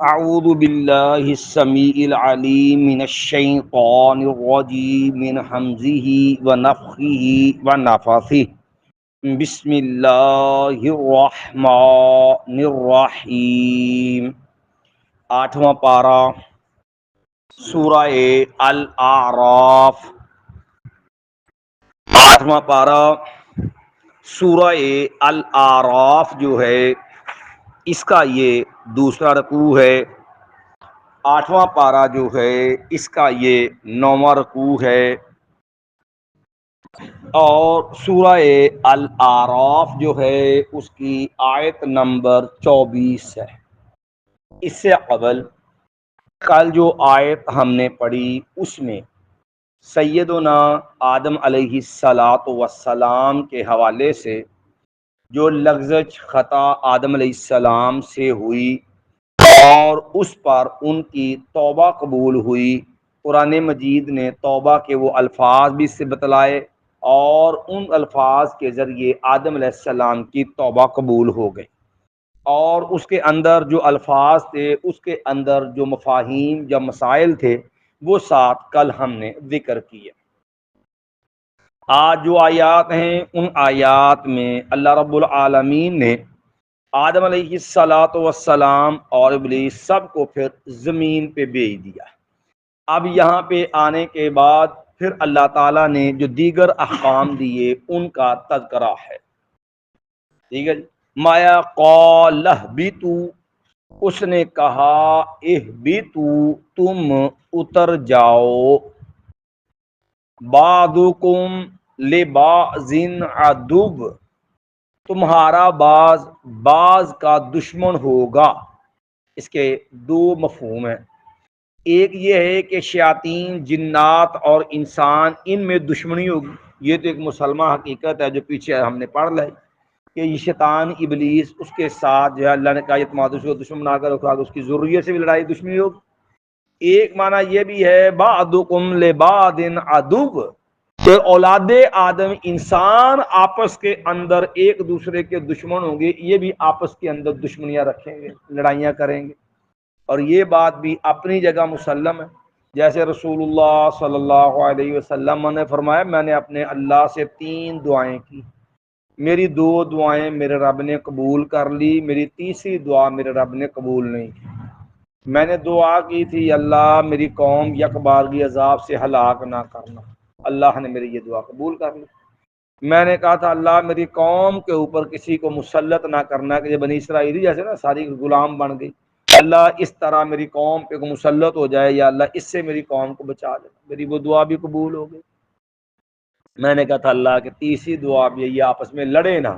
اعوذ باللہ السمیع العلیم من الشیطان الرجیم من حمزہ ونفخہ ونفثہ بسم اللہ الرحمن الرحیم۔ آٹھواں پارہ سورہ الاعراف، آٹھواں پارہ سورہ الاعراف جو ہے اس کا یہ دوسرا رکوع ہے۔ آٹھواں پارہ جو ہے اس کا یہ 9واں رکوع ہے، اور سورہ الاعراف جو ہے اس کی آیت نمبر 24 ہے۔ اس سے قبل کل جو آیت ہم نے پڑھی اس میں سیدنا آدم علیہ السلام کے حوالے سے جو لغزش خطا آدم علیہ السلام سے ہوئی اور اس پر ان کی توبہ قبول ہوئی، قرآن مجید نے توبہ کے وہ الفاظ بھی اس سے بتلائے اور ان الفاظ کے ذریعے آدم علیہ السلام کی توبہ قبول ہو گئی، اور اس کے اندر جو الفاظ تھے اس کے اندر جو مفاہیم یا مسائل تھے وہ ساتھ کل ہم نے ذکر کیے۔ آج جو آیات ہیں ان آیات میں اللہ رب العالمین نے آدم علیہ السلام اور ابلیس سب کو پھر زمین پہ بھیج دیا۔ اب یہاں پہ آنے کے بعد پھر اللہ تعالیٰ نے جو دیگر احکام دیے ان کا تذکرہ ہے۔ ٹھیک ہے جی، مایا قال اہبطوا، اس نے کہا اہبطوا، تم اتر جاؤ، بعضکم لبعض عدو، تمہارا بعض کا دشمن ہوگا۔ اس کے دو مفہوم ہیں، ایک یہ ہے کہ شیاطین جنات اور انسان ان میں دشمنی ہوگی، یہ تو ایک مسلمہ حقیقت ہے جو پیچھے ہم نے پڑھ لی کہ یہ شیطان ابلیس اس کے ساتھ جو ہے اللہ نے کہا یہ تمہارا دشمن بنا کر رکھا، اس کی ضروریت سے بھی لڑائی دشمنی ہوگی۔ ایک معنی یہ بھی ہے بعضکم لبعض عدو، کہ اولاد آدم انسان آپس کے اندر ایک دوسرے کے دشمن ہوں گے، یہ بھی آپس کے اندر دشمنیاں رکھیں گے، لڑائیاں کریں گے، اور یہ بات بھی اپنی جگہ مسلم ہے۔ جیسے رسول اللہ صلی اللہ علیہ وسلم نے فرمایا میں نے اپنے اللہ سے 3 دعائیں کی، میری 2 دعائیں میرے رب نے قبول کر لی، میری تیسری دعا میرے رب نے قبول نہیں کی۔ میں نے دعا کی تھی اللہ میری قوم یکبارگی عذاب سے ہلاک نہ کرنا، اللہ نے میری یہ دعا قبول کر لی۔ میں نے کہا تھا اللہ میری قوم کے اوپر کسی کو مسلط نہ کرنا کہ یہ بنی اسرائیلی جیسے نا ساری غلام بن گئی، اللہ اس طرح میری قوم پہ مسلط ہو جائے یا اللہ اس سے میری قوم کو بچا لے، میری وہ دعا بھی قبول ہو گئی۔ میں نے کہا تھا اللہ کہ تیسری دعا بھی یہ آپس میں لڑے نہ،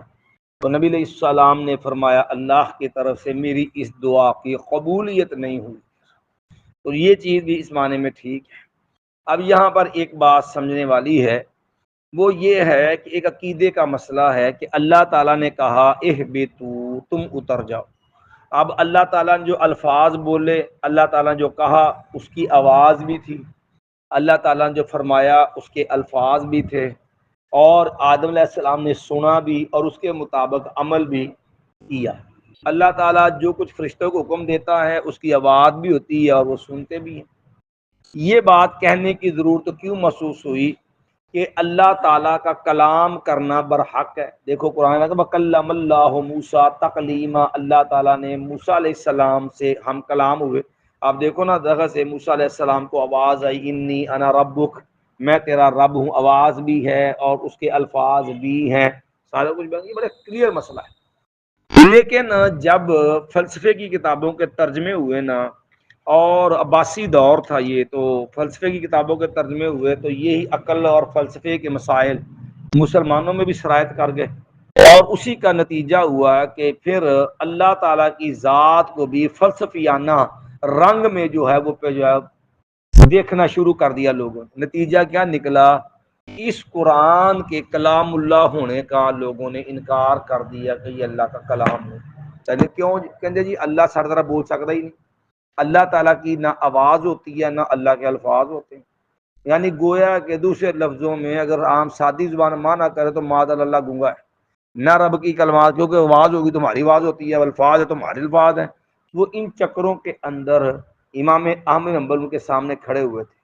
تو نبی علیہ السلام نے فرمایا اللہ کی طرف سے میری اس دعا کی قبولیت نہیں ہوئی، تو یہ چیز بھی اس معنی میں ٹھیک ہے۔ اب یہاں پر ایک بات سمجھنے والی ہے، وہ یہ ہے کہ ایک عقیدے کا مسئلہ ہے کہ اللہ تعالیٰ نے کہا اہبطوا، تم اتر جاؤ۔ اب اللہ تعالیٰ نے جو الفاظ بولے، اللہ تعالیٰ نے جو کہا اس کی آواز بھی تھی، اللہ تعالیٰ نے جو فرمایا اس کے الفاظ بھی تھے، اور آدم علیہ السلام نے سنا بھی اور اس کے مطابق عمل بھی کیا۔ اللہ تعالیٰ جو کچھ فرشتوں کو حکم دیتا ہے اس کی آواز بھی ہوتی ہے اور وہ سنتے بھی ہیں۔ یہ بات کہنے کی ضرورت کیوں محسوس ہوئی کہ اللہ تعالیٰ کا کلام کرنا برحق ہے۔ دیکھو قرآن میں وَكَلَّمَ اللَّهُ مُوسَىٰ تَكْلِيمًا، اللہ تعالیٰ نے موسیٰ علیہ السلام سے ہم کلام ہوئے۔ آپ دیکھو نا جگہ سے موسیٰ علیہ السلام کو آواز آئی انی انا ربک، میں تیرا رب ہوں، آواز بھی ہے اور اس کے الفاظ بھی ہیں، سارا کچھ بن گیا، بڑا کلیئر مسئلہ ہے۔ لیکن جب فلسفے کی کتابوں کے ترجمے ہوئے نا، اور عباسی دور تھا یہ، تو فلسفے کی کتابوں کے ترجمے ہوئے تو یہی عقل اور فلسفے کے مسائل مسلمانوں میں بھی سرایت کر گئے، اور اسی کا نتیجہ ہوا کہ پھر اللہ تعالیٰ کی ذات کو بھی فلسفیانہ رنگ میں جو ہے وہ پہ جو ہے دیکھنا شروع کر دیا لوگوں نے۔ نتیجہ کیا نکلا؟ اس قرآن کے کلام اللہ ہونے کا لوگوں نے انکار کر دیا کہ یہ اللہ کا کلام ہے۔ یعنی کیوں کہتے جی اللہ سر طرح بول سکتا ہی نہیں، اللہ تعالیٰ کی نہ آواز ہوتی ہے نہ اللہ کے الفاظ ہوتے ہیں، یعنی گویا کہ دوسرے لفظوں میں اگر عام سادی زبان مانا کرے تو معاذ اللہ گونگا ہے، نہ رب کی کلمات، کیونکہ آواز ہوگی تمہاری آواز ہوتی ہے، الفاظ ہے تمہارے الفاظ ہیں، وہ ان چکروں کے اندر امام احمد بن حنبل کے سامنے کھڑے ہوئے تھے،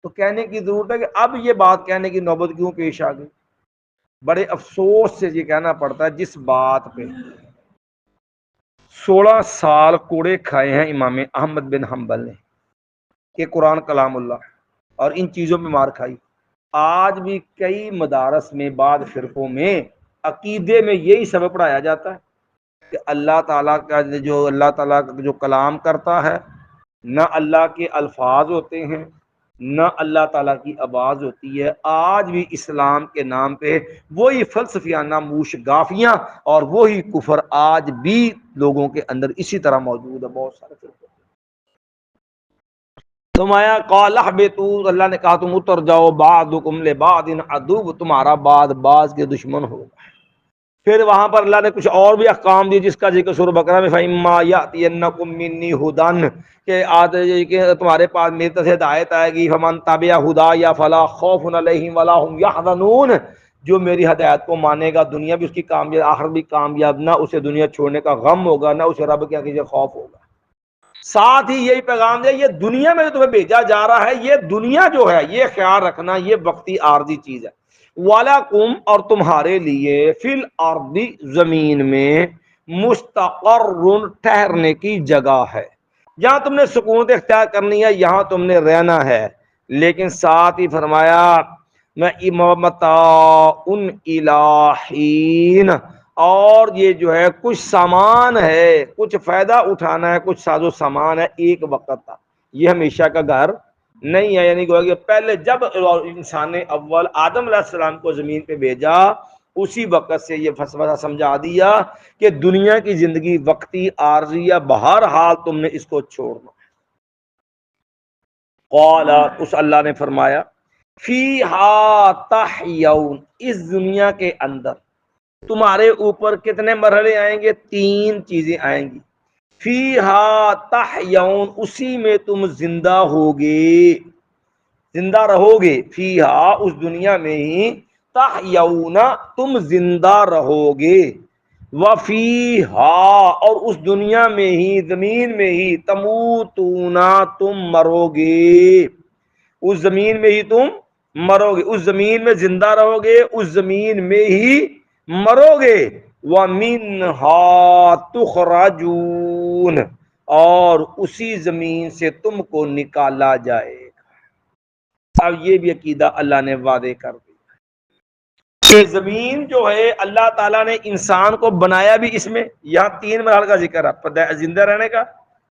تو کہنے کی ضرورت ہے کہ اب یہ بات کہنے کی نوبت کیوں پیش آ گئی؟ بڑے افسوس سے یہ کہنا پڑتا ہے جس بات پہ 16 سال کوڑے کھائے ہیں امام احمد بن حنبل نے کہ قرآن کلام اللہ، اور ان چیزوں پہ مار کھائی، آج بھی کئی مدارس میں بعض فرقوں میں عقیدے میں یہی سبق پڑھایا جاتا ہے کہ اللہ تعالیٰ کا جو اللہ تعالیٰ کا جو کلام کرتا ہے، نہ اللہ کے الفاظ ہوتے ہیں، نہ اللہ تعالیٰ کی آواز ہوتی ہے۔ آج بھی اسلام کے نام پہ وہی فلسفیانہ موش گافیاں اور وہی کفر آج بھی لوگوں کے اندر اسی طرح موجود ہے۔ بہت سارے فرقے تم آیا قال اہبطوا، اللہ نے کہا تم اتر جاؤ، بعضکم لبعض عدو، تمہارا بعض بعض کے دشمن ہوگا۔ پھر وہاں پر اللہ نے کچھ اور بھی احکام دیے جس کا ذکر سورہ بقرہ میں فَإِمَّا يَأْتِيَنَّكُم مِّنِّي هُدًى کہ تمہارے پاس میری طرف سے ہدایت آئے گی، فَمَن تَبِعَ هُدَايَ فَلَا خَوْفٌ عَلَيْهِمْ وَلَا هُمْ يَحْزَنُونَ، جو میری ہدایت کو مانے گا دنیا بھی اس کی کامیاب، آخرت بھی کامیاب، نہ اسے دنیا چھوڑنے کا غم ہوگا، نہ اسے رب کے آگے خوف ہوگا۔ ساتھ ہی یہی پیغام دیا، یہ دنیا میں جو تمہیں بھیجا جا رہا ہے، یہ دنیا جو ہے یہ خیال رکھنا یہ وقتی عارضی چیز ہے۔ وَلَكُمْ، اور تمہارے لیے، فِي الْأَرْضِ، زمین میں، مستقر، ٹھہرنے کی جگہ ہے، جہاں تم نے سکونت اختیار کرنی ہے، یہاں تم نے رہنا ہے، لیکن ساتھ ہی فرمایا میں متاع الی حین، اور یہ جو ہے کچھ سامان ہے، کچھ فائدہ اٹھانا ہے، کچھ ساز و سامان ہے ایک وقت تک، یہ ہمیشہ کا گھر نہیں ہے۔ یعنی کہ پہلے جب انسان نے اول آدم علیہ السلام کو زمین پہ بھیجا، اسی وقت سے یہ فلسفہ سمجھا دیا کہ دنیا کی زندگی وقتی عارضی ہے، بہرحال تم نے اس کو چھوڑنا۔ قال، اس اللہ نے فرمایا، فیہا تحیون، اس دنیا کے اندر تمہارے اوپر کتنے مرحلے آئیں گے؟ 3 چیزیں آئیں گی۔ فیہا تحیون، اسی میں تم زندہ ہوگے، زندہ رہو گے، فیہا، اس دنیا میں ہی، تحیون، تم زندہ رہو گے، وفیہا، اور اس دنیا میں ہی، زمین میں ہی، تموتون، تم مرو گے، اس زمین میں ہی تم مرو گے، اس زمین میں زندہ رہو گے، اس زمین میں ہی مرو گے، وَمِنْهَا تُخْرَجُونَ، اور اسی زمین سے تم کو نکالا جائے گا۔ اب یہ بھی عقیدہ اللہ نے وعدے کر دیا کہ زمین جو ہے اللہ تعالیٰ نے انسان کو بنایا بھی اس میں، یہاں 3 مرحلے کا ذکر ہے، زندہ رہنے کا،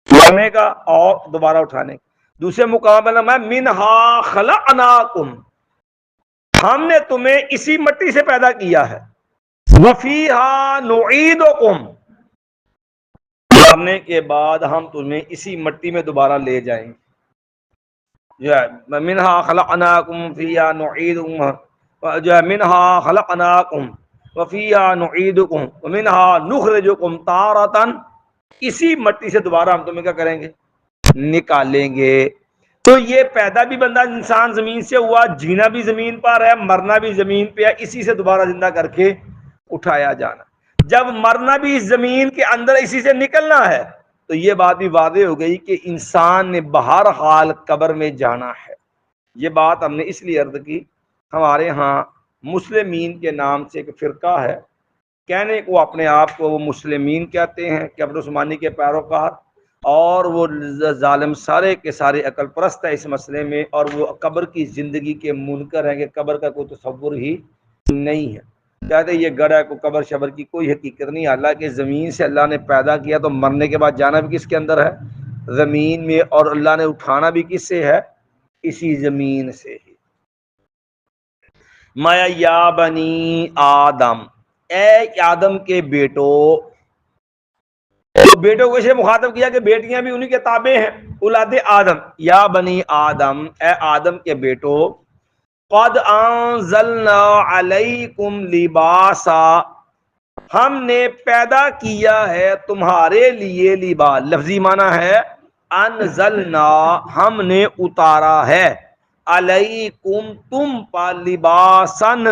مرنے کا، اور دوبارہ اٹھانے کا۔ دوسرے مقام پر میں منہا خلقناکم، ہم نے تمہیں اسی مٹی سے پیدا کیا ہے، وفیہا نعیدکم، مرنے کے بعد ہم تمہیں اسی مٹی میں دوبارہ لے جائیں گے۔ جو ہے منہا خلقناکم فیہا نعیدکم، جو ہے منہا خلقناکم وفیہا نعیدکم ومنہا نخرجکم تارۃ، اسی مٹی سے دوبارہ ہم تمہیں کیا کریں گے؟ نکالیں گے۔ تو یہ پیدا بھی بندہ انسان زمین سے ہوا، جینا بھی زمین پر ہے، مرنا بھی زمین پہ ہے، اسی سے دوبارہ زندہ کر کے اٹھایا جانا۔ جب مرنا بھی اس زمین کے اندر اسی سے نکلنا ہے، تو یہ بات بھی واضح ہو گئی کہ انسان نے بہرحال قبر میں جانا ہے۔ یہ بات ہم نے اس لیے عرض کی، ہمارے ہاں مسلمین کے نام سے ایک فرقہ ہے، کہنے کو اپنے آپ کو وہ مسلمین کہتے ہیں، قبر عثمانی کے پیروکار، اور وہ ظالم سارے کے سارے عقل پرست ہے اس مسئلے میں، اور وہ قبر کی زندگی کے منکر ہیں کہ قبر کا کوئی تصور ہی نہیں ہے۔ کہتے ہیں یہ گڑھ ہے، کوئی قبر شبر کی کوئی حقیقت نہیں۔ حالانکہ زمین سے اللہ نے پیدا کیا تو مرنے کے بعد جانا بھی کس کے اندر ہے؟ زمین میں، اور اللہ نے اٹھانا بھی کس سے ہے؟ اسی زمین سے ہی۔ مایا یا بنی آدم، اے آدم کے بیٹو، تو بیٹوں کو اسے مخاطب کیا کہ بیٹیاں بھی انہی کے تابع ہیں، اولاد آدم۔ یا بنی آدم، اے آدم کے بیٹو، قد انزلنا علیکم لباسا، ہم نے پیدا کیا ہے تمہارے لیے لباس، لفظی معنی ہے انزلنا، ہم نے اتارا ہے، علیکم، تم پر، لباسن،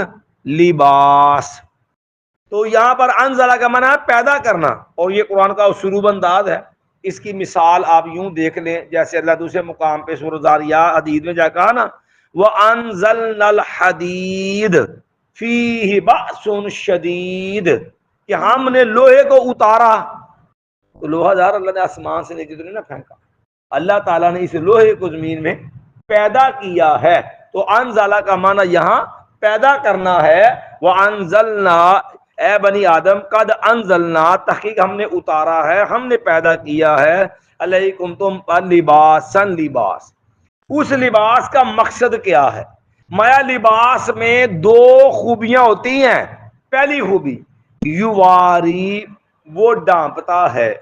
لباس۔ تو یہاں پر انزلہ کا معنی ہے پیدا کرنا، اور یہ قرآن کا اسلوب انداز ہے اس کی مثال آپ یوں دیکھ لیں، جیسے اللہ دوسرے مقام پہ سورۃ ذاریات حدید میں جا کہا نا وَأَنزَلْنَا الْحَدِيدَ فِيهِ بَأْسٌ شَدِيدٌ، کہ ہم نے لوہے کو اتارا، تو لوہا دار اللہ نے آسمان سے نیچے تو نہیں نہ پھینکا، اللہ تعالیٰ نے اس لوہے کو زمین میں پیدا کیا ہے۔ تو انزلہ کا معنی یہاں پیدا کرنا ہے، وَأَنزَلْنَا اے بنی آدم قد انزلنا تحقیق ہم نے اتارا ہے، ہم نے پیدا کیا ہے علیکم تم پر لباسن لباس۔ اس لباس کا مقصد کیا ہے؟ مایا لباس میں دو خوبیاں ہوتی ہیں۔ پہلی خوبی یواری، وہ ڈانپتا ہے،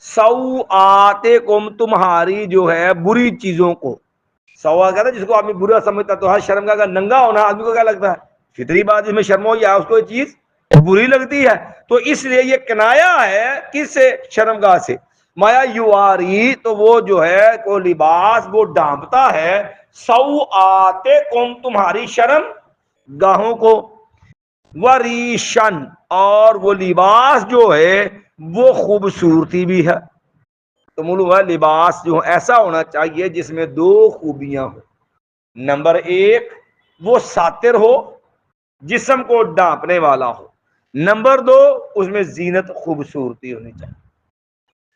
سوآتکم تمہاری جو ہے بری چیزوں کو، سوا کہتا ہے جس کو آدمی برا سمجھتا ہے، تو ہر شرم کا اگر ننگا ہونا آدمی کو کیا لگتا ہے؟ فطری بات، جس میں شرم ہو یا اس کو یہ چیز بری لگتی ہے، تو اس لیے یہ کنایا ہے کس سے؟ شرمگاہ سے۔ مایا یواری، تو وہ جو ہے وہ لباس وہ ڈھانپتا ہے، سوآتکم تمہاری شرم گاہوں کو، وریشن، اور وہ لباس جو ہے وہ خوبصورتی بھی ہے۔ تو معلوم ہے لباس جو ایسا ہونا چاہیے جس میں دو خوبیاں ہوں، نمبر ایک وہ ساتر ہو، جسم کو ڈھانپنے والا ہو، نمبر دو اس میں زینت خوبصورتی ہونی چاہیے۔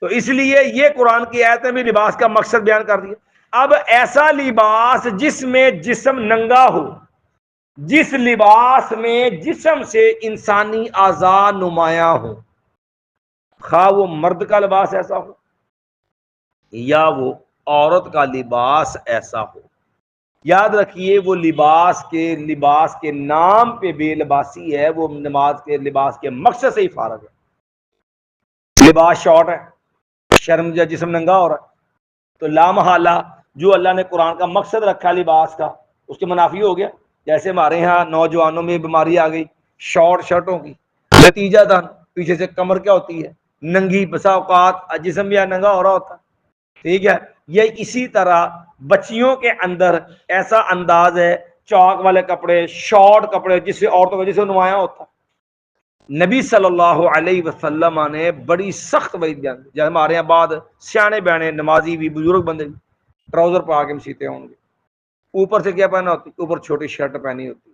تو اس لیے یہ قرآن کی آیت میں بھی لباس کا مقصد بیان کر دیا۔ اب ایسا لباس جس میں جسم ننگا ہو، جس لباس میں جسم سے انسانی اعضاء نمایاں ہو، خواہ وہ مرد کا لباس ایسا ہو یا وہ عورت کا لباس ایسا ہو، یاد رکھیے وہ لباس کے نام پہ بے لباسی ہے، وہ نماز کے لباس کے مقصد سے ہی فارغ ہے۔ لباس شارٹ ہے، شرم یا جسم ننگا ہو رہا ہے، تو لا محالہ جو اللہ نے قرآن کا مقصد رکھا لباس کا اس کے منافی ہو گیا۔ جیسے ہمارے ہاں نوجوانوں میں بیماری آ گئی شارٹ شرٹوں کی، نتیجہ تھا پیچھے سے کمر کیا ہوتی ہے؟ ننگی، بسا اوقات جسم یا ننگا ہو رہا ہوتا ہے۔ ٹھیک ہے، یہ اسی طرح بچیوں کے اندر ایسا انداز ہے، چاک والے کپڑے، شارٹ کپڑے، جس سے عورتوں کا جسم نمایاں ہوتا ہے۔ نبی صلی اللہ علیہ وسلم نے بڑی سخت وعید بیان کی، جیسے ہمارے یہاں بعد سیانے بیانے نمازی بھی بزرگ بندے بھی ٹراؤزر پا کے مسیتے ہوں گے، اوپر سے کیا پہنا ہوتی؟ اوپر چھوٹی شرٹ پہنی ہوتی،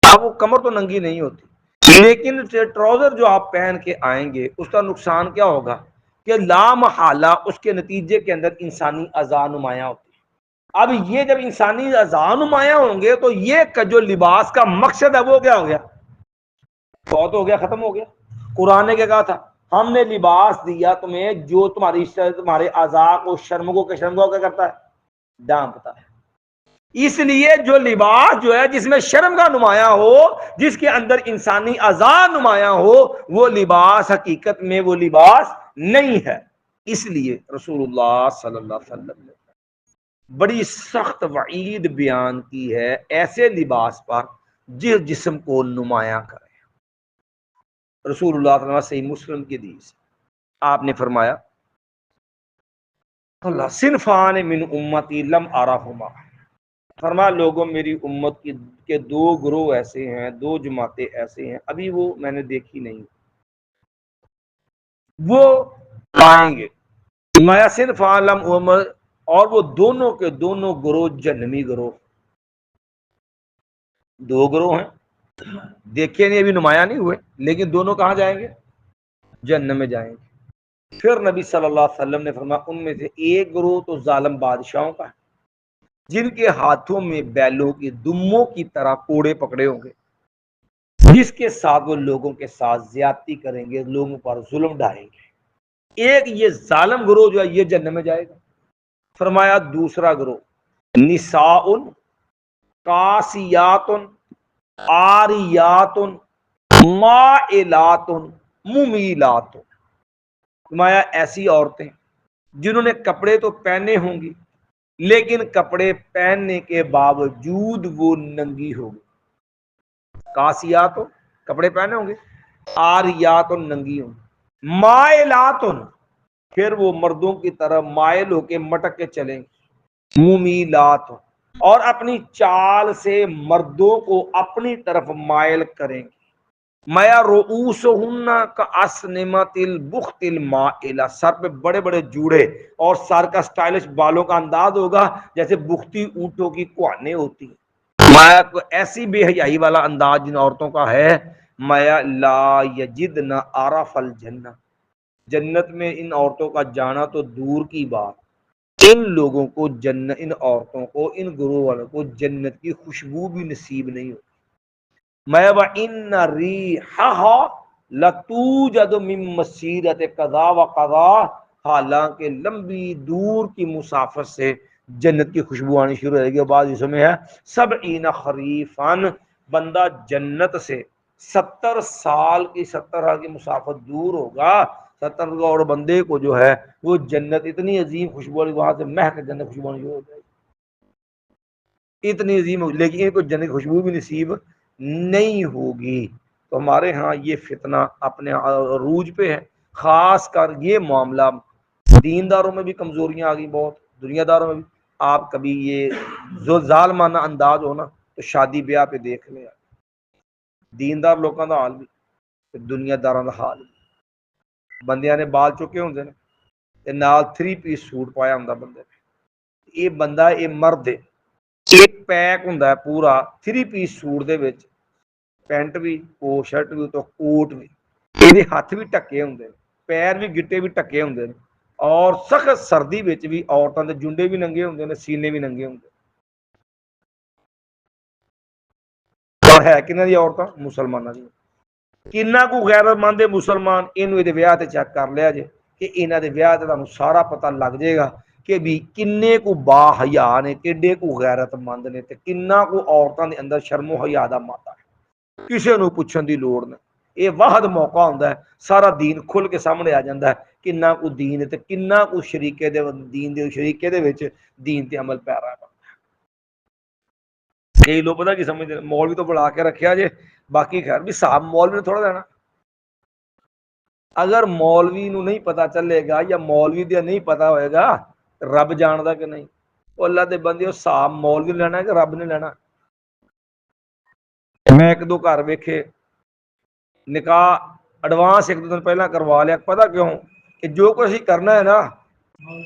اب وہ کمر تو ننگی نہیں ہوتی، لیکن ٹراؤزر جو آپ پہن کے آئیں گے اس کا نقصان کیا ہوگا کہ لا محالہ اس کے نتیجے کے اندر انسانی اعضاء نمایاں ہوتی ہے۔ اب یہ جب انسانی اعضاء نمایاں ہوں گے تو یہ جو لباس کا مقصد ہے وہ کیا ہو گیا؟ بہت ہو گیا، ختم ہو گیا۔ قرآن نے کیا کہا تھا؟ ہم نے لباس دیا تمہیں جو تمہارے اعضاء کو، شرم کو کیا کرتا ہے؟ ڈھانپتا ہے۔ اس لیے جو لباس جو ہے جس میں شرم کا نمایاں ہو، جس کے اندر انسانی اعضاء نمایاں ہو، وہ لباس حقیقت میں وہ لباس نہیں ہے۔ اس لیے رسول اللہ صلی اللہ علیہ وسلم نے بڑی سخت وعید بیان کی ہے ایسے لباس پر جس جسم کو نمایاں کرے۔ رسول اللہ صلی اللہ علیہ وسلم صحیح مسلم کی حدیث آپ نے فرمایا اللہ صنفان من امتی لم ارہما، فرمایا لوگوں میری امت کے دو گروہ ایسے ہیں، دو جماعتیں ایسے ہیں ابھی وہ میں نے دیکھی نہیں، وہ آئیں گے مایا صنفان لم عمر، اور وہ دونوں کے دونوں گروہ جہنمی گروہ، دو گروہ ہیں دیکھے نہیں، ابھی نمایاں نہیں ہوئے، لیکن دونوں کہاں جائیں گے؟ جہنم میں جائیں گے۔ پھر نبی صلی اللہ علیہ وسلم نے فرمایا ان میں سے ایک گروہ تو ظالم بادشاہوں کا ہے، جن کے ہاتھوں میں بیلوں کی دموں کی طرح کوڑے پکڑے ہوں گے، جس کے ساتھ وہ لوگوں کے ساتھ زیادتی کریں گے، لوگوں پر ظلم ڈھائیں گے۔ ایک یہ ظالم گروہ جو ہے یہ جہنم میں جائے گا۔ فرمایا دوسرا گروہ نساء کاسیات عاریات مائلات ممیلات، فرمایا ایسی عورتیں جنہوں نے کپڑے تو پہنے ہوں گی لیکن کپڑے پہننے کے باوجود وہ ننگی ہوگی۔ کاسیات کپڑے پہنے ہوں گے، عاریات ننگی ہوں گی، مائلات پھر وہ مردوں کی طرح مائل ہو کے مٹک کے چلیں گے، ممیلات اور اپنی چال سے مردوں کو اپنی طرف مائل کریں گے۔ میا رؤوسہن کا اسنمۃ البخت المائلہ، سر پہ بڑے بڑے جوڑے اور سر کا سٹائلش بالوں کا انداز ہوگا جیسے بختی اونٹوں کی کوہانیں ہوتی ہیں۔ مایا کو ایسی بے حیائی والا انداز جن عورتوں کا ہے، مایا لا یجدن عرف الجنہ، جنت میں ان عورتوں کا جانا تو دور کی بات، ان لوگوں کو جنت، ان عورتوں کو، ان گروہ والوں کو جنت کی خوشبو بھی نصیب نہیں ہوتی۔ میں وَإِنَّ رِيحَهَا لَتُوجَدُ مِن مَّسِيرَةِ قَضَا وَقَضَا، حالانکہ لمبی دور کی مسافت سے جنت کی خوشبو آنی شروع ہو جائے گی۔ اور بعض اس میں ہے 70 خریفان، بندہ جنت سے 70 سال کی مسافت دور ہوگا، 70 اور بندے کو جو ہے وہ جنت اتنی عظیم خوشبو والی، وہاں سے مہک جنت خوشبو آنی شروع ہو جائے گی، اتنی عظیم ہوگی، لیکن ان کو جنت کی خوشبو بھی نصیب نہیں ہوگی۔ تو ہمارے ہاں یہ فتنہ اپنے عروج پہ ہے، خاص کر یہ معاملہ دینداروں میں بھی کمزوریاں آ گئی بہت، دنیا داروں میں بھی۔ آپ کبھی یہ جو ظالمانہ انداز ہو نا تو شادی بیاہ پہ دیکھ لیں، دیندار لوگوں کا حال بھی تے دنیا داراں دا حال بھی۔ بندیاں نے بال چکے ہوندے نے تے نال 3 پیس سوٹ پایا ہوندا بندے نے، یہ بندہ یہ مرد ہے، ایک پیک ہوندا ہے پورا 3 پیس سوٹ دے وچ، پینٹ بھی، کو شرٹ بھی تو کوٹ بھی، یہ ہاتھ بھی ٹکے ہوندے نے، پیر بھی گٹے بھی ٹکے ہوندے نے، اور سخت سردی وچ بھی عورتاں دے جنڈے بھی ننگے ہوندے نے، سینے بھی ننگے ہوندے، اور ہے کنہاں دی عورتاں؟ مسلماناں دی۔ کنہ کو غیرت مند مسلمان اینو دے ویاہ تے چیک کر لیا جے کہ انہاں دے ویاہ تے تانوں سارا پتہ لگ جائے گا کہ بھی کنے کو با حیا نے، کڈے کو غیرت مند نے، تے کنہ کو عورتاں دے اندر شرم و حیا دا مادہ ہے۔ کسے نو پوچھن دی لوڑ نہیں، یہ واحد موقع ہوندا ہے سارا دین کھل کے سامنے آ جاندا ہے، کنہ کو دین تے کنہ کو شریکے دے دین دے شریکے دے وچ دین تے عمل پیرا ہے۔ کئی لوگ پتہ کی سمجھتے ہیں مولوی تو بڑھا کے رکھیا جے، باقی خیر بھی صاحب مولوی نے تھوڑا دینا۔ اگر مولوی نو نہیں پتا چلے گا یا مولوی دے نہیں پتا ہوئے گا رب جاندا کہ نہیں، وہ اللہ دے بندے صاحب مولوی نے لینا ہے کہ رب نے لینا۔ میں ایک دو گھر ویکھے نکاح ایڈوانس ایک دو دن پہلا کروا لیا، پتہ کیوں کہ جو کچھ ہی کرنا ہے نا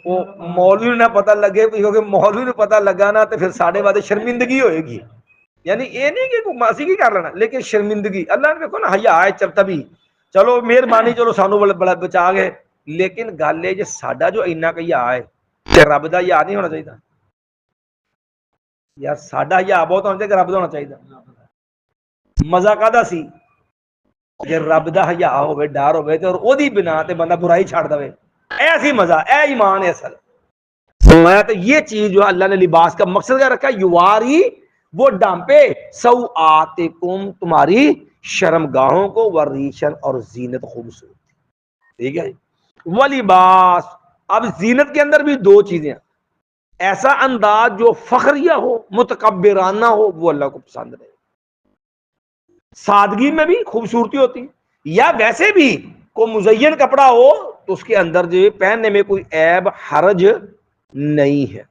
وہ مولوی نہ پتہ لگے، کیونکہ مولوی نے پتہ لگا نا تو پھر ساڈے بعد شرمندگی ہوئے گی۔ یعنی یہ نہیں کہ ماسی کی کر لینا، لیکن شرمندگی اللہ نے دیکھو نا حیا ہے چلتا بھی، چلو مہربانی، چلو سانو بڑا بچا گئے، لیکن گل ہے جی ساڈا جو اینا کہ حیا ہے تے رب دا حیا نہیں ہونا چاہیے؟ یار ساڈا حیا بہت ہونا چاہیے کہ رب دا ہونا چاہیے؟ مزہ کادا سی کہ رب دا حیا ہوے، ڈر ہوے تے او دی بنا تے بندہ برائی چھڑ دے، ایسی مزہ، اے ایمان ہے اصل۔ میں تو یہ چیز جو اللہ نے لباس کا مقصد کیا رکھا، یواری وہ ڈانپے سوآتکم، تمہاری شرم گاہوں کو، وریشن اور زینت خوبصورتی، ٹھیک ہے۔ وہ لباس، اب زینت کے اندر بھی دو چیزیں، ایسا انداز جو فخریہ ہو، متکبرانہ ہو، وہ اللہ کو پسند نہیں۔ سادگی میں بھی خوبصورتی ہوتی، یا ویسے بھی کوئی مزین کپڑا ہو تو اس کے اندر جو پہننے میں کوئی عیب حرج نہیں ہے۔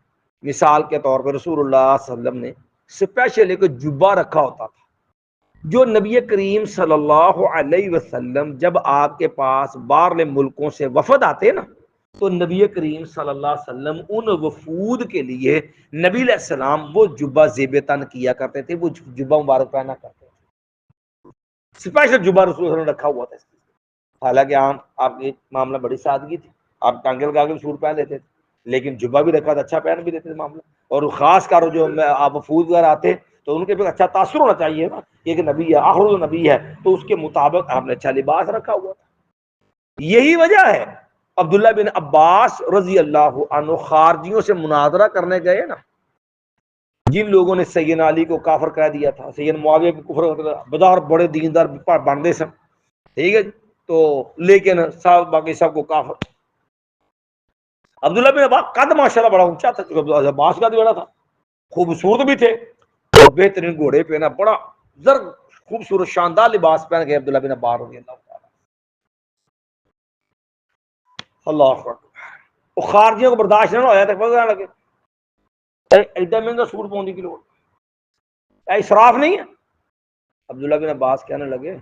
مثال کے طور پر رسول اللہ صلی اللہ علیہ وسلم نے اسپیشل ایک جبہ رکھا ہوتا تھا، جو نبی کریم صلی اللہ علیہ وسلم جب آپ کے پاس باہر ملکوں سے وفد آتے نا تو نبی کریم صلی اللہ علیہ وسلم ان وفود کے لیے نبی علیہ السلام وہ جبہ زیب تن کیا کرتے تھے، وہ جبہ مبارک پہنا کرتے تھے، اسپیشل جبہ رسول اللہ نے رکھا ہوا تھا۔ حالانکہ عام آپ کی معاملہ بڑی سادگی تھی، آپ ٹانگے لگا کے سوٹ پہن لیتے تھے، لیکن جبہ بھی رکھا تھا، اچھا پہن بھی دیتے تھے معاملہ۔ اور خاص کر جو آپ وفود وغیرہ آتے تو ان کے بھی اچھا تاثر ہونا چاہیے نا، ایک نبی ہے، آخر نبی ہے، تو اس کے مطابق آپ نے اچھا لباس رکھا ہوا تھا۔ یہی وجہ ہے عبداللہ بن عباس رضی اللہ عنہ خارجیوں سے مناظرہ کرنے گئے نا، جن لوگوں نے سیدنا علی کو کافر کہہ دیا تھا، سیدنا معاویہ کو کفر، بظاہر بڑے دیندار بندے سن، ٹھیک ہے، تو لیکن سب باقی سب کو کافر۔ عبداللہ بن عباس قد ماشاءاللہ بڑا اونچا تھا، عباس کا بھی بڑا تھا، خوبصورت بھی تھے، اور بہترین گھوڑے پہ نا بڑا زرد خوبصورت شاندار لباس پہن گئے عبداللہ بن عباس رضی اللہ تعالی۔ اللہ اکبر، وہ خارجیوں کو برداشت نہ ہویا تک پتہ لگے ایڈا مہنگا سوٹ پاؤں کی لوڑ، اسراف نہیں ہے؟ عبداللہ بن عباس کہنے لگے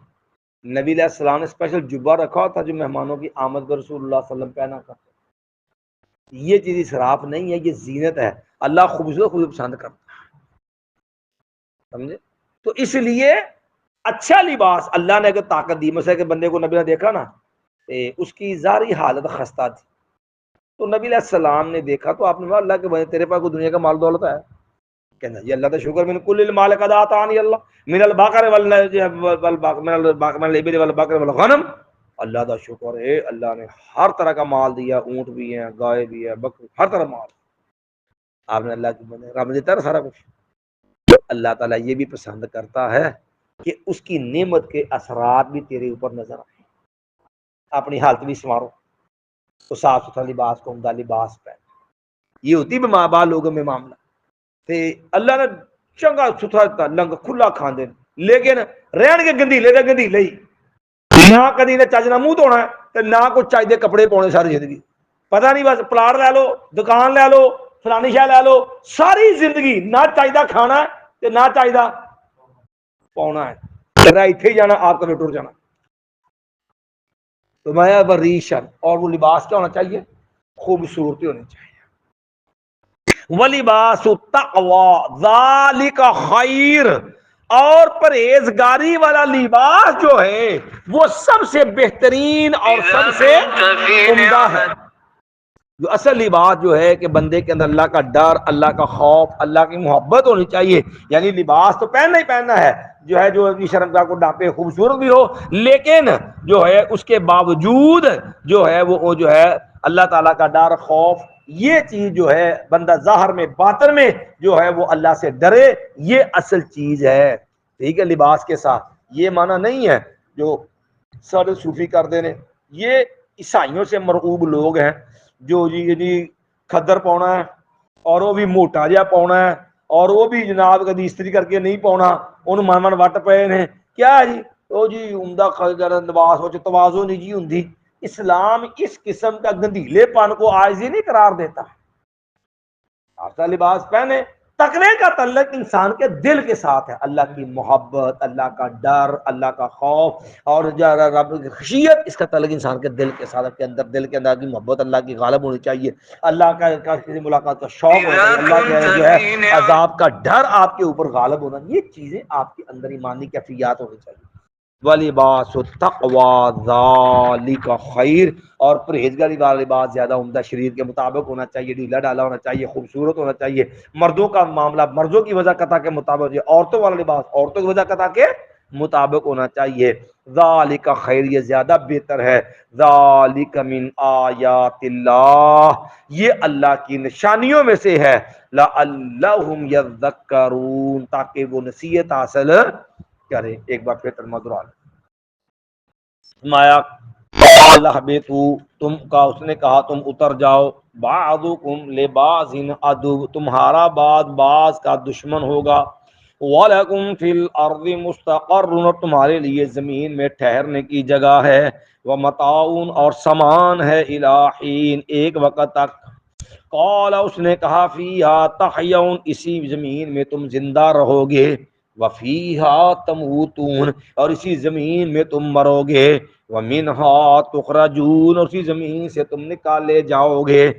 نبی علیہ السلام نے اسپیشل جبہ رکھا تھا جو مہمانوں کی آمد پر رسول اللہ صلی اللہ علیہ وسلم پہنا کرتے۔ یہ چیز اسراف نہیں ہے، یہ زینت ہے، اللہ خوبصورت خود پسند کرتا ہے، سمجھے؟ تو اس لیے اچھا لباس اللہ نے اگر طاقت دی، مثلا کہ بندے کو نبی نے دیکھا نا اس کی ظاہری حالت خستہ تھی، تو نبی علیہ السلام نے دیکھا تو آپ نے کہا اللہ کے بندے تیرے پاس کوئی دنیا کا مال دولت ہے؟ کہنا جی اللہ کا شکر، من کل المال قد آتانی اللہ من البقر والابل والبقر والغنم، اللہ کا شکر ہے اللہ نے ہر طرح کا مال دیا، اونٹ بھی ہیں، گائے بھی ہے، بکری، ہر طرح مال آپ نے اللہ کے بندے رب دیتا ہے سارا کچھ۔ اللہ تعالیٰ یہ بھی پسند کرتا ہے کہ اس کی نعمت کے اثرات بھی تیرے اوپر نظر آئیں، اپنی حالت بھی سنوارو، تو صاف ستھرا لباس کو عمدہ لباس پہن، یہ ہوتی بھی ماں باپ لوگوں میں معاملہ تے اللہ نے چنگا ستھرا لنگ کھلا کھاندے، لیکن رہن کے گندیلے دے گندیلے ہی، نہ کدی نے چج نہ منہ دھونا تے نہ کوئی چج دے کپڑے پاؤنے ساری زندگی، پتہ نہیں بس پلاٹ لے لو، دکان لے لو، فلانی شے لے لو، ساری زندگی نہ چاہیدا کھانا تے نہ چاہیدا پاؤنا ہے، تیرا ایتھے ہی جانا آپ کا ٹر جانا۔ تو میں وریشن، اور وہ لباس کیا ہونا چاہیے؟ خوبصورتی ہونی چاہیے۔ وَلِبَاسُ التَّقْوَىٰ ذَٰلِکَ خَيْرٌ، اور پرہیزگاری والا لباس جو ہے وہ سب سے بہترین اور سب سے عمدہ ہے۔ جو اصل لباس جو ہے کہ بندے کے اندر اللہ کا ڈر، اللہ کا خوف، اللہ کی محبت ہونی چاہیے، یعنی لباس تو پہننا ہی پہننا ہے جو ہے جو اپنی شرمگاہ کو ڈھانپے، خوبصورت بھی ہو، لیکن جو ہے اس کے باوجود جو ہے وہ جو ہے اللہ تعالیٰ کا ڈر، خوف، یہ چیز جو ہے بندہ ظاہر میں باطن میں جو ہے وہ اللہ سے ڈرے، یہ اصل چیز ہے۔ ٹھیک ہے، لباس کے ساتھ یہ معنی نہیں ہے جو سارے صوفی کر دینے، یہ عیسائیوں سے مرعوب لوگ ہیں جو جی کھدر پاؤنا ہے اور وہ بھی موٹا جہا پاؤنا ہے اور وہ بھی جناب کدی استری کر کے نہیں پاؤنا، ان من وٹ پے نے کیا جی وہ جی عمدہ لباس ہو تواضع نہیں جی ہوندی۔ اسلام اس قسم کا گندیلے پن کو عاجزی نہیں قرار دیتا، آپ کا لباس پہنے، تقوی کا تعلق انسان کے دل کے ساتھ ہے، اللہ کی محبت، اللہ کا ڈر، اللہ کا خوف اور رب کی خشیت، اس کا تعلق انسان کے دل کے ساتھ کے اندر، دل کے اندر کی محبت اللہ کی غالب ہونی چاہیے، اللہ کا کسی ملاقات کا شوق ہونا چاہیے، اللہ کے جو ہے عذاب کا ڈر آپ کے اوپر غالب ہونا، یہ چیزیں آپ کے اندر ایمانی کیفیات ہونی چاہیے۔ وَلِبَاسُ التَّقْوَىٰ ذَٰلِکَ خَيْرٌ، اور پرہیزگاری والا لباس زیادہ عمدہ شریعت کے مطابق ہونا چاہیے، ڈھیلا ڈالا ہونا چاہیے، خوبصورت ہونا چاہیے، مردوں کا معاملہ مردوں کی وجہ قطع کے مطابق، عورتوں والا لباس عورتوں کی وجہ قطع کے مطابق ہونا چاہیے۔ ذَٰلِکَ خَيْرٌ، یہ زیادہ بہتر ہے، ذَٰلِکَ مِنْ آیاتِ اللہ، یہ اللہ کی نشانیوں میں سے ہے، لَعَلَّهُمْ يَذَّكَّرُونَ، تاکہ وہ نصیحت حاصل کرے۔ ایک بار پھر ترجمہ دہرا لیں۔ مایا اللہ بے تم کا اس نے کہا تم اتر جاؤ، بعضکم لبعض عدو، تمہارا بعض کا دشمن ہوگا، وَلَكُمْ فِي الْأَرْضِ مُسْتَقَرٌّ، اور تمہارے لیے زمین میں ٹھہرنے کی جگہ ہے، وَمَتَاعٌ، اور سامان ہے، إِلَىٰ حِينٍ، ایک وقت تک، قال اس نے کہا فیہا تحیون، اسی زمین میں تم زندہ رہو گے، وفیہا تموتون، اور اسی زمین میں تم مرو گے، ومنہا تخرجون، اور اسی زمین سے تم نکالے جاؤ گے۔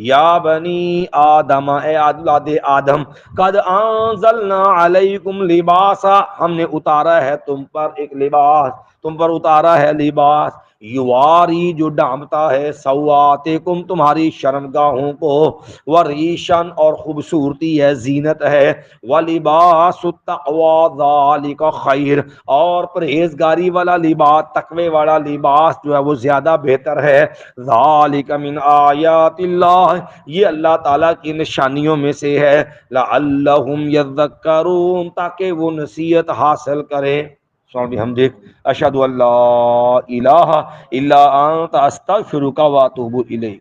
یا بنی آدم، اے اولاد آدم، قد انزلنا علیکم لباسا، ہم نے اتارا ہے تم پر ایک لباس، تم پر اتارا ہے لباس، یواری، جو ڈھانپتا ہے، سوآتکم، تمہاری شرمگاہوں کو، وریشن، اور خوبصورتی ہے، زینت ہے، ولباس التقویٰ ذالک خیر، اور پرہیزگاری والا لباس، تقوی والا لباس جو ہے وہ زیادہ بہتر ہے، ذالک من آیات اللہ، یہ اللہ تعالیٰ کی نشانیوں میں سے ہے، لعلہم یذکرون، تاکہ وہ نصیحت حاصل کریں۔ سبحان بحمدک، اشہد ان لا الہ الا انت، استغفرک واتوب الیک۔